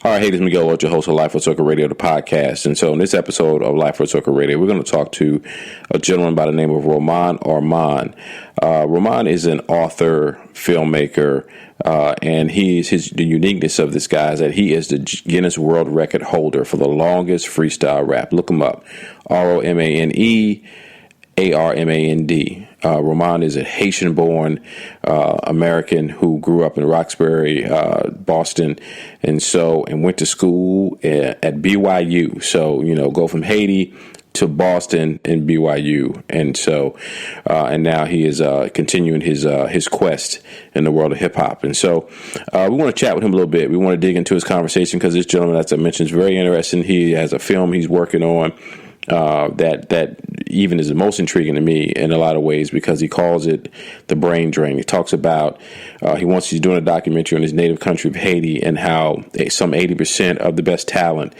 Hi, hey, this is Miguel, your host of Life with Circle Radio, the podcast. And so in this episode of Life with Circle Radio, we're going to talk to a gentleman by the name of Romane Armand. Romane is an author, filmmaker, and the uniqueness of this guy is that he is the Guinness World Record holder for the longest freestyle rap. Look him up. Romane Armand. Romane is a Haitian-born American who grew up in Roxbury, Boston, and went to school at BYU. So, go from Haiti to Boston and BYU, and now he is continuing his quest in the world of hip hop. And so, we want to chat with him a little bit. We want to dig into his conversation because this gentleman, as I mentioned, is very interesting. He has a film he's working on. That even is the most intriguing to me in a lot of ways because he calls it the brain drain. He talks about he's doing a documentary on his native country of Haiti and how some 80% of the best talent,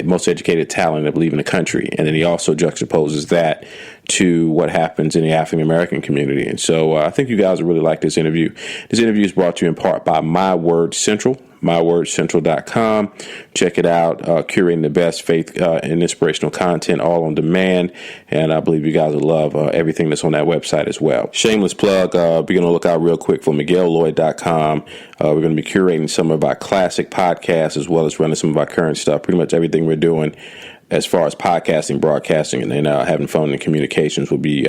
most educated talent, I believe, in the country. And then he also juxtaposes that to what happens in the African American community. And so I think you guys will really like this interview. This interview is brought to you in part by MyWordCentral. MyWordCentral.com. Check it out. Curating the best faith and inspirational content all on demand. And I believe you guys will love everything that's on that website as well. Shameless plug. Be on the lookout real quick for MiguelLloyd.com. We're going to be curating some of our classic podcasts as well as running some of our current stuff. Pretty much everything we're doing as far as podcasting, broadcasting, and then having fun and communications will be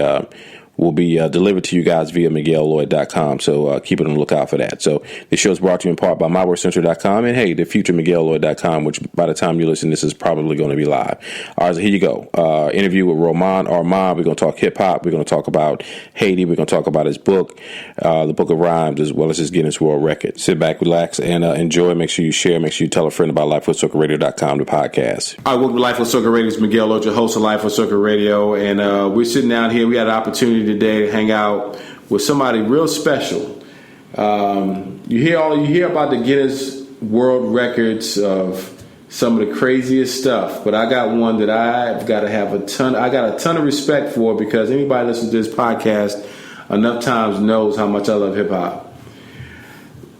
delivered to you guys via MiguelLloyd.com. So keep it on the lookout for that. So this show is brought to you in part by MyWordCentral.com and, hey, the future MiguelLloyd.com, which by the time you listen, this is probably going to be live. All right, so here you go. Interview with Romane Armand. We're going to talk hip-hop. We're going to talk about Haiti. We're going to talk about his book, the Book of Rhymes, as well as his Guinness World Record. Sit back, relax, and enjoy. Make sure you share. Make sure you tell a friend about LifeWithCircleRadio.com, the podcast. All right, welcome to Life with Circle Radio. It's Miguel Lloyd, your host of Life with Circle Radio, and we're sitting down here. We had an opportunity today to hang out with somebody real special. You hear about the Guinness World Records of some of the craziest stuff, but I got one that I've got to have a ton of respect for because anybody listening to this podcast enough times knows how much I love hip hop.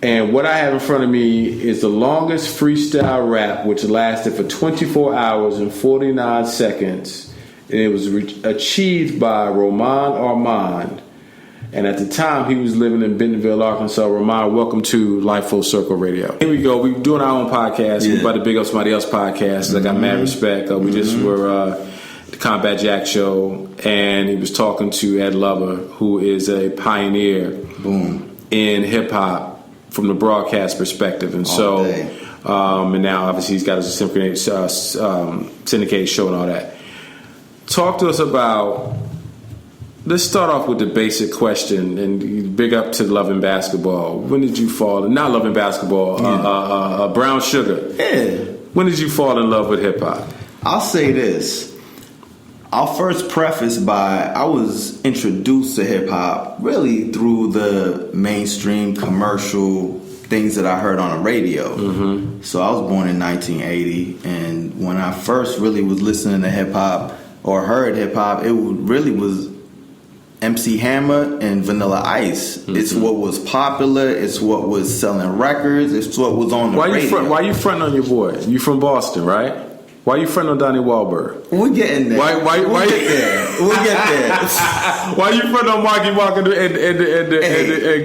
And what I have in front of me is the longest freestyle rap, which lasted for 24 hours and 49 seconds. And it was achieved by Romane Armand. And at the time, he was living in Bentonville, Arkansas. Romane, welcome to Life Full Circle Radio. Here we go. We're doing our own podcast. Yeah. We're about to big up somebody else's podcast. I got mad respect. We just were the Combat Jack show. And he was talking to Ed Lover, who is a pioneer in hip-hop from the broadcast perspective. And and now, obviously, he's got his syndicated show and all that. Talk to us about, let's start off with the basic question, and big up to Loving Basketball. When did you fall, not Loving Basketball, Brown Sugar. Yeah. When did you fall in love with hip hop? I'll say this. I'll first preface by, I was introduced to hip hop really through the mainstream commercial things that I heard on the radio. Mm-hmm. So I was born in 1980, and when I first really was listening to hip hop, or heard hip-hop, it really was MC Hammer and Vanilla Ice. Mm-hmm. It's what was popular. It's what was selling records. It's what was on the radio. Why you fronting on your boy? You from Boston, right? Why you fronting on Donnie Wahlberg? We're getting there. We'll get there. We'll get there. Why you fronting on Marky Mark and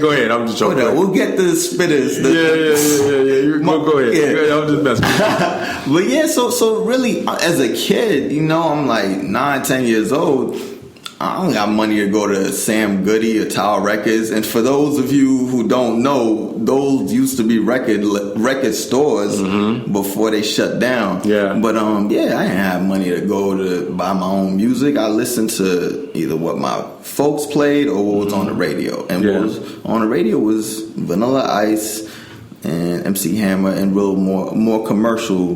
go ahead. I'm just joking. We'll get the spitters. Yeah. Go ahead. Yeah. I'm just messing with you. But yeah, so really, as a kid, I'm like 9, 10 years old. I don't got money to go to Sam Goody or Tower Records. And for those of you who don't know, those used to be record stores before they shut down. Yeah. But I didn't have money to go to buy my own music. I listened to either what my folks played or what was on the radio. And what was on the radio was Vanilla Ice and MC Hammer and real more commercial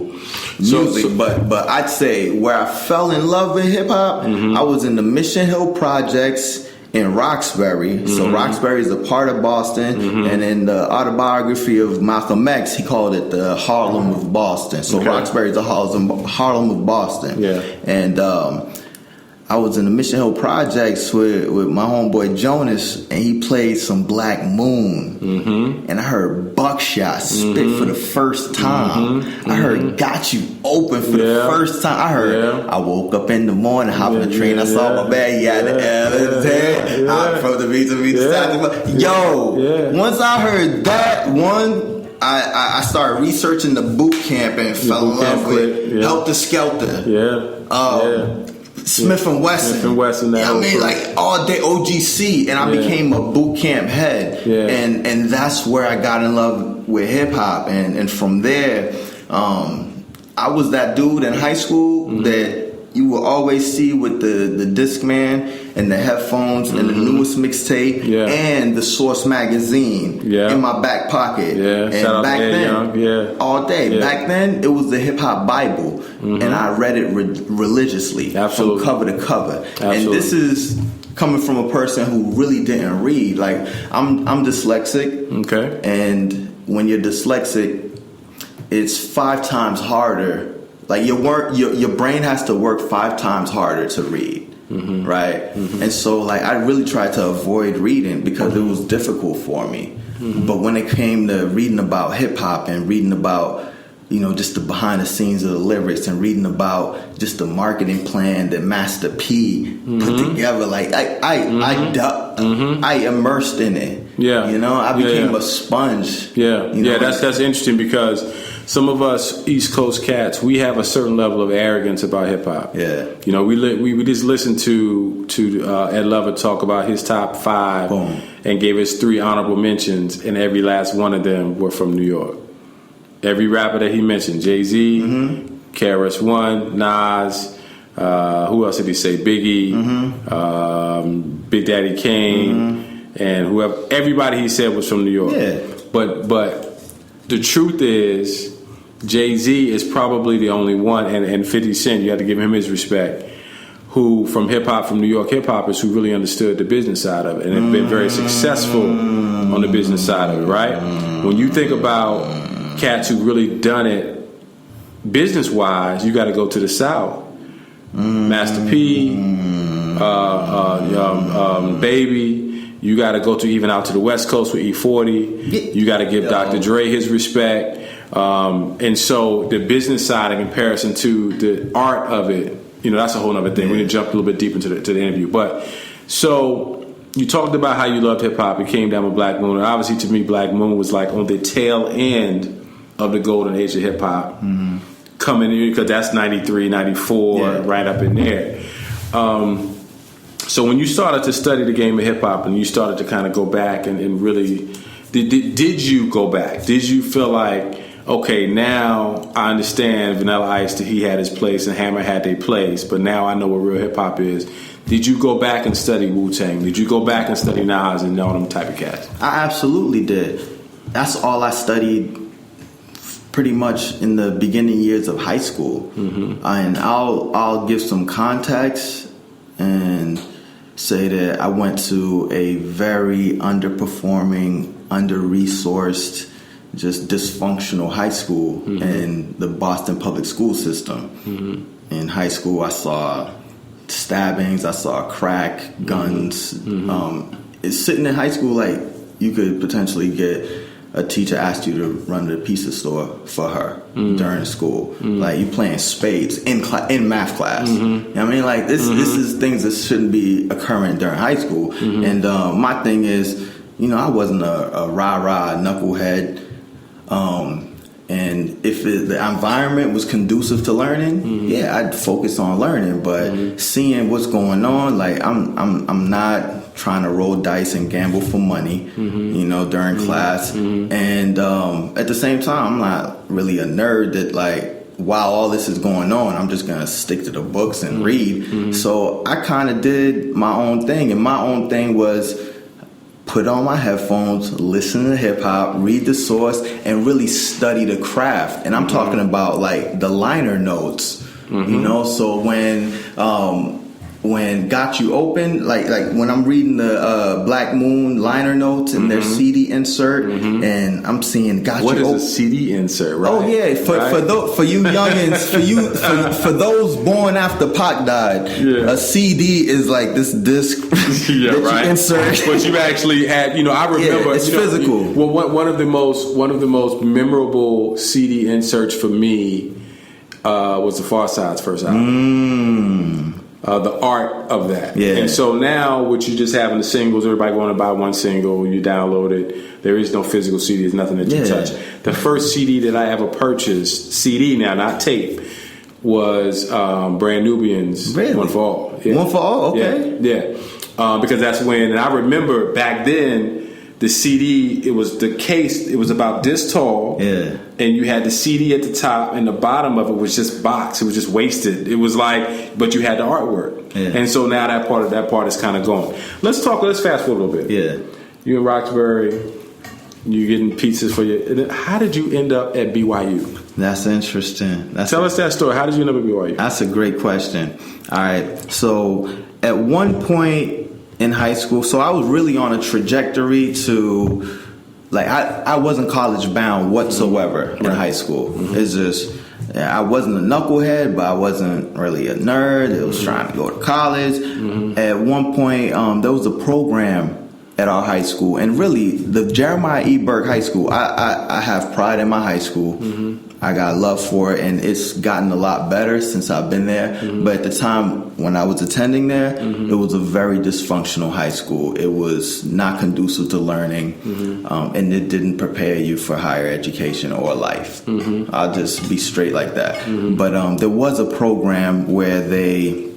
music. But I'd say where I fell in love with hip hop, I was in the Mission Hill Projects in Roxbury. So Roxbury is a part of Boston, and in the autobiography of Malcolm X, he called it the Harlem of Boston. So Roxbury is the Harlem of Boston. Yeah. And I was in the Mission Hill Projects with my homeboy Jonas, and he played some Black Moon. Mm-hmm. And I heard Buckshot spit for the first time. Mm-hmm. I heard Got You Open for the first time. I heard I woke up in the morning, hopped on the train, I saw my bag, from the beat to beat. Once I heard that one, I started researching the boot camp and fell in love with Helter Skelter. Smith and Wesson. Like all day OGC, and I became a boot camp head, and that's where I got in love with hip hop, and from there, I was that dude in high school that you will always see with the Discman and the headphones and the newest mixtape and the Source magazine in my back pocket. And back then, all day. Back then, it was the hip hop Bible, and I read it religiously from cover to cover. And this is coming from a person who really didn't read. Like I'm dyslexic, and when you're dyslexic, it's 5 times harder. Like your brain has to work 5 times harder to read, right? And so like I really tried to avoid reading because it was difficult for me. But when it came to reading about hip hop and reading about, you know, just the behind the scenes of the lyrics and reading about just the marketing plan that Master P put together, like I immersed in it. You know, I became a sponge. That's interesting because some of us East Coast cats, we have a certain level of arrogance about hip hop. You know, we just listened to Ed Lover talk about his top 5 and gave us 3 honorable mentions, and every last one of them were from New York. Every rapper that he mentioned, Jay-Z, KRS-One, Nas, who else did he say? Biggie, Big Daddy Kane, and whoever. Everybody he said was from New York. But the truth is, Jay-Z is probably the only one, and 50 Cent, you have to give him his respect, who from hip-hop, from New York hip-hoppers who really understood the business side of it and have been very successful on the business side of it, right? When you think about cats who really done it business-wise, you got to go to the South. Master P, Baby. You got to go to even out to the West Coast with E40. You got to give Dr. Dre his respect. And so the business side in comparison to the art of it, you know, that's a whole other thing. We're going to jump a little bit deep into the interview. But so you talked about how you loved hip-hop. It came down with Black Moon. And obviously to me, Black Moon was like on the tail end of the golden age of hip-hop. Coming in, because that's 93, 94, right up in there. So when you started to study the game of hip-hop and you started to kind of go back and really, did you go back? Did you feel like, okay, now I understand Vanilla Ice, that he had his place and Hammer had their place, but now I know what real hip-hop is. Did you go back and study Wu-Tang? Did you go back and study Nas and all them type of cats? I absolutely did. That's all I studied pretty much in the beginning years of high school. And I'll give some context and say that I went to a very underperforming, under-resourced, just dysfunctional high school in the Boston public school system. In high school, I saw stabbings, I saw crack, guns. It's sitting in high school, like you could potentially get a teacher asked you to run the pizza store for her during school. Like you playing spades in math class. You know what I mean? Like this is things that shouldn't be occurring during high school. And my thing is, you know, I wasn't a rah-rah knucklehead. And if the environment was conducive to learning, I'd focus on learning. But seeing what's going on, like I'm not trying to roll dice and gamble for money, you know, during class. And at the same time, I'm not really a nerd that like, while all this is going on, I'm just gonna stick to the books and read. So I kind of did my own thing, and my own thing was put on my headphones, listen to hip hop, read the source, and really study the craft. And I'm talking about like the liner notes, you know. So when when Got You Open, like when I'm reading the Black Moon liner notes and their CD insert, and I'm seeing Got You Open. What is a CD insert? Right? Oh yeah, for you youngins, for those born after Pac died, a CD is like this disc that you insert. But you actually had, I remember it's physical. One of the most memorable CD inserts for me was the Far Side's first album. The art of that. Yeah. And so now, with you just having the singles, everybody going to buy one single, you download it. There is no physical CD. There's nothing that you touch. The first CD that I ever purchased, CD now, not tape, was Brand Nubian's One for All. Yeah. One for All? Okay. Yeah. Because that's when, and I remember back then, the CD, it was the case, it was about this tall. Yeah. And you had the CD at the top, and the bottom of it was just box. It was just wasted. It was like, but you had the artwork. Yeah. And so now that part is kind of gone. Let's fast forward a little bit. Yeah. You in Roxbury, you getting pizzas for your, how did you end up at BYU? That's interesting. Tell us that story. How did you end up at BYU? That's a great question. All right. So at one point in high school, so I was really on a trajectory to, like, I wasn't college bound whatsoever in high school. It's just, I wasn't a knucklehead, but I wasn't really a nerd. It was trying to go to college. At one point, there was a program at our high school, and really the Jeremiah E. Burke High School, I have pride in my high school. I got love for it, and it's gotten a lot better since I've been there. But at the time when I was attending there, it was a very dysfunctional high school. It was not conducive to learning, and it didn't prepare you for higher education or life. I'll just be straight like that. But there was a program where they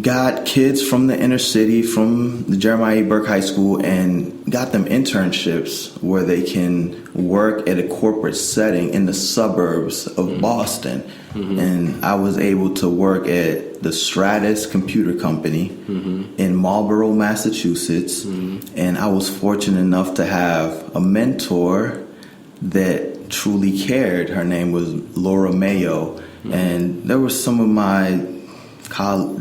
got kids from the inner city, from the Jeremiah E. Burke High School, and got them internships where they can work at a corporate setting in the suburbs of Boston. And I was able to work at the Stratus Computer Company in Marlborough, Massachusetts. And I was fortunate enough to have a mentor that truly cared. Her name was Laura Mayo. And there were some of my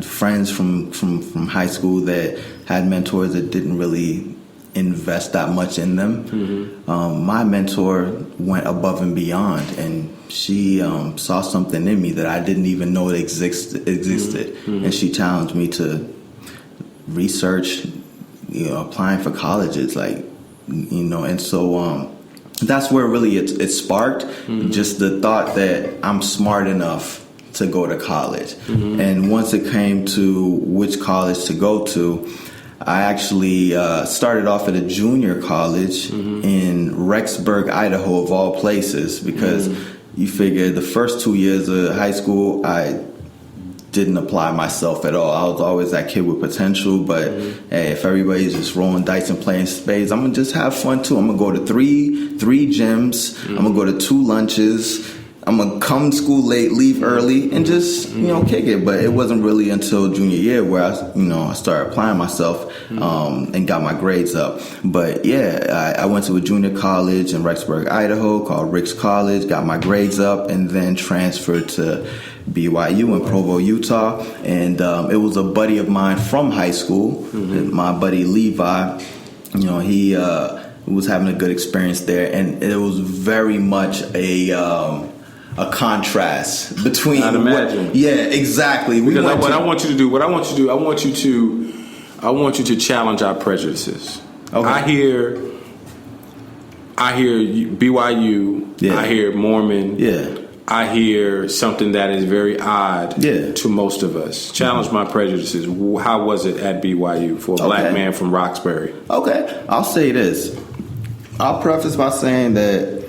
friends from high school that had mentors that didn't really invest that much in them. My mentor went above and beyond, and she saw something in me that I didn't even know it existed. And she challenged me to research, applying for colleges, and so that's where really it sparked. Just the thought that I'm smart enough to go to college. And once it came to which college to go to, I actually started off at a junior college in Rexburg, Idaho, of all places, because you figure the first 2 years of high school, I didn't apply myself at all. I was always that kid with potential, but hey, if everybody's just rolling dice and playing spades, I'm gonna just have fun too. I'm gonna go to three gyms. I'm gonna go to 2 lunches. I'm gonna come to school late, leave early, and just kick it. But it wasn't really until junior year where I started applying myself and got my grades up. But yeah, I went to a junior college in Rexburg, Idaho, called Ricks College. Got my grades up, and then transferred to BYU in Provo, Utah. And it was a buddy of mine from high school, my buddy Levi. He was having a good experience there, and it was very much a contrast between. I'd imagine. Yeah, exactly. Because I want you to challenge our prejudices. Okay. I hear BYU. Yeah. I hear Mormon. Yeah. I hear something that is very odd to most of us. Challenge my prejudices. How was it at BYU for a black man from Roxbury? Okay, I'll say this. I'll preface by saying that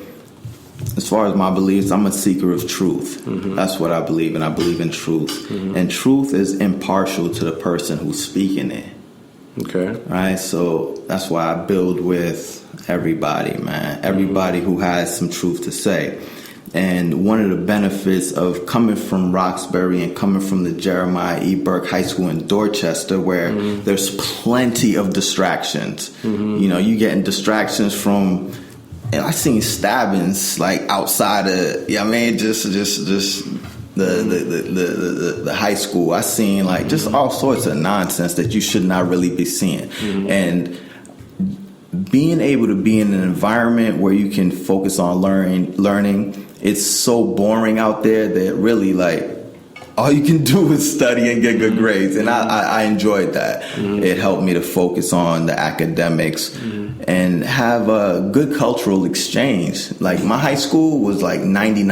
as far as my beliefs, I'm a seeker of truth. That's what I believe, and I believe in truth. And truth is impartial to the person who's speaking it. Okay. Right? So that's why I build with everybody, man. Everybody who has some truth to say. And one of the benefits of coming from Roxbury and coming from the Jeremiah E. Burke High School in Dorchester, where there's plenty of distractions. You getting distractions from, and I seen stabbings like outside of, just the high school, I seen like just all sorts of nonsense that you should not really be seeing. And being able to be in an environment where you can focus on learning, it's so boring out there that really like all you can do is study and get good grades. And I enjoyed that. It helped me to focus on the academics and have a good cultural exchange. Like my high school was like 99